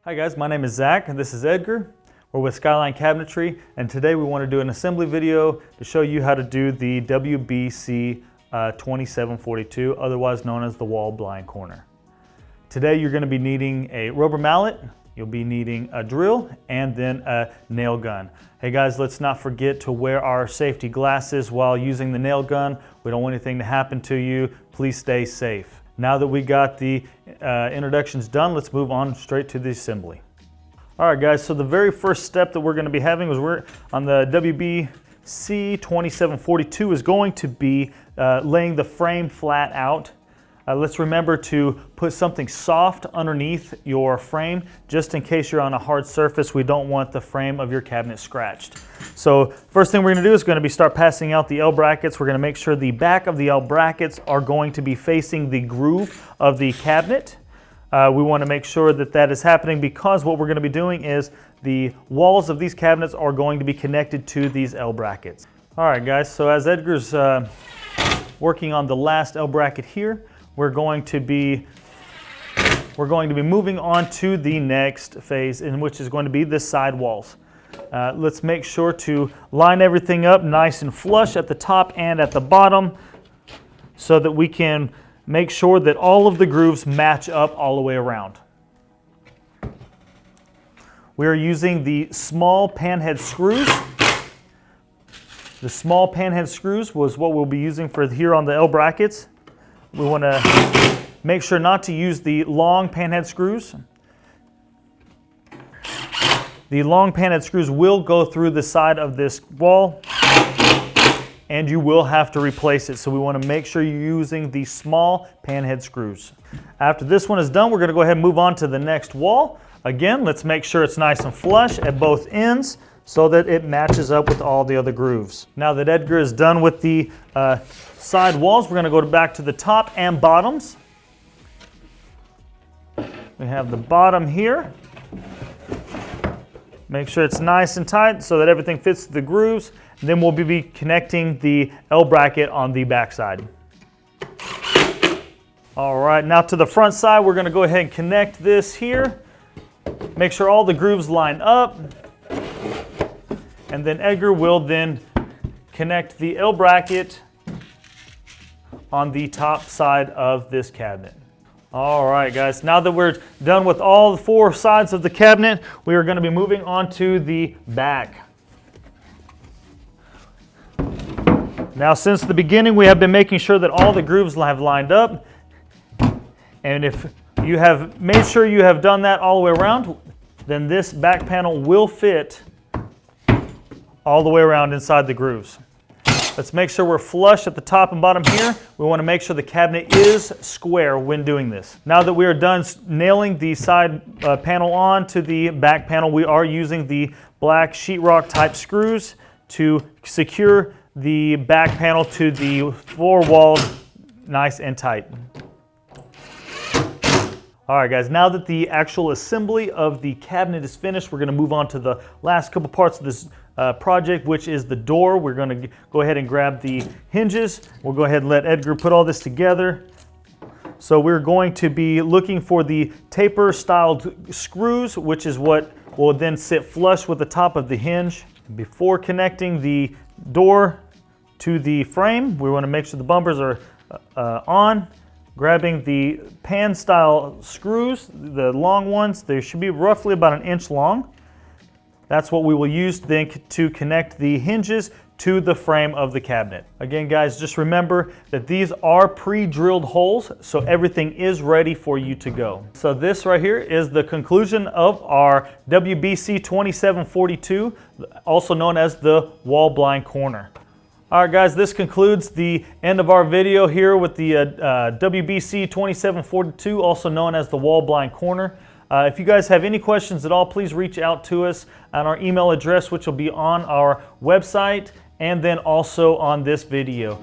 Hi guys, my name is Zach and this is Edgar. We're with Skyline Cabinetry and today we want to do an assembly video to show you how to do the WBC 2742, otherwise known as the wall blind corner. Today you're going to be needing a rubber mallet, you'll be needing a drill, and then a nail gun. Hey guys, let's not forget to wear our safety glasses while using the nail gun. We don't want anything to happen to you. Please stay safe. Now that we got the introductions done, let's move on straight to the assembly. All right guys, so the very first step that we're going to be having is we're on the WBC 2742 is going to be laying the frame flat out. Let's remember to put something soft underneath your frame just in case you're on a hard surface. We don't want the frame of your cabinet scratched. So first thing we're going to do is going to be start passing out the L brackets. We're going to make sure the back of the L brackets are going to be facing the groove of the cabinet. We want to make sure that that is happening because what we're going to be doing is the walls of these cabinets are going to be connected to these L brackets. All right guys, so as Edgar's working on the last L bracket here, we're going to be moving on to the next phase, in which is going to be the side walls. Let's make sure to line everything up nice and flush at the top and at the bottom so that we can make sure that all of the grooves match up all the way around. We are using the small panhead screws. The small panhead screws was what we'll be using for here on the L brackets. We want to make sure not to use the long panhead screws. The long panhead screws will go through the side of this wall and you will have to replace it. So we want to make sure you're using the small panhead screws. After this one is done, we're going to go ahead and move on to the next wall. Again, let's make sure it's nice and flush at both ends so that it matches up with all the other grooves. Now that Edgar is done with the side walls, we're going to go back to the top and bottoms. We have the bottom here. Make sure it's nice and tight so that everything fits the grooves. And then we'll be connecting the L bracket on the back side. All right, now to the front side, we're going to go ahead and connect this here. Make sure all the grooves line up. And then Edgar will then connect the L bracket on the top side of this cabinet. All right guys, now that we're done with all 4 sides of the cabinet, we are going to be moving on to the back. Now since the beginning we have been making sure that all the grooves have lined up, and if you have made sure you have done that all the way around, then this back panel will fit all the way around inside the grooves. Let's make sure we're flush at the top and bottom here. We want to make sure the cabinet is square when doing this. Now that we are done nailing the side panel on to the back panel, we are using the black sheetrock type screws to secure the back panel to the floor wall nice and tight. All right guys, now that the actual assembly of the cabinet is finished, we're going to move on to the last couple parts of this project, which is the door. We're going to go ahead and grab the hinges. We'll go ahead and let Edgar put all this together. So we're going to be looking for the taper styled screws, which is what will then sit flush with the top of the hinge. Before connecting the door to the frame, we want to make sure the bumpers are on. Grabbing the pan style screws, the long ones, they should be roughly about 1 inch long. That's what we will use then to connect the hinges to the frame of the cabinet. Again guys, just remember that these are pre-drilled holes, so everything is ready for you to go. So this right here is the conclusion of our WBC 2742, also known as the wall blind corner. All right guys, this concludes the end of our video here with the WBC 2742, also known as the wall blind corner. If you guys have any questions at all, please reach out to us on our email address, which will be on our website and then also on this video.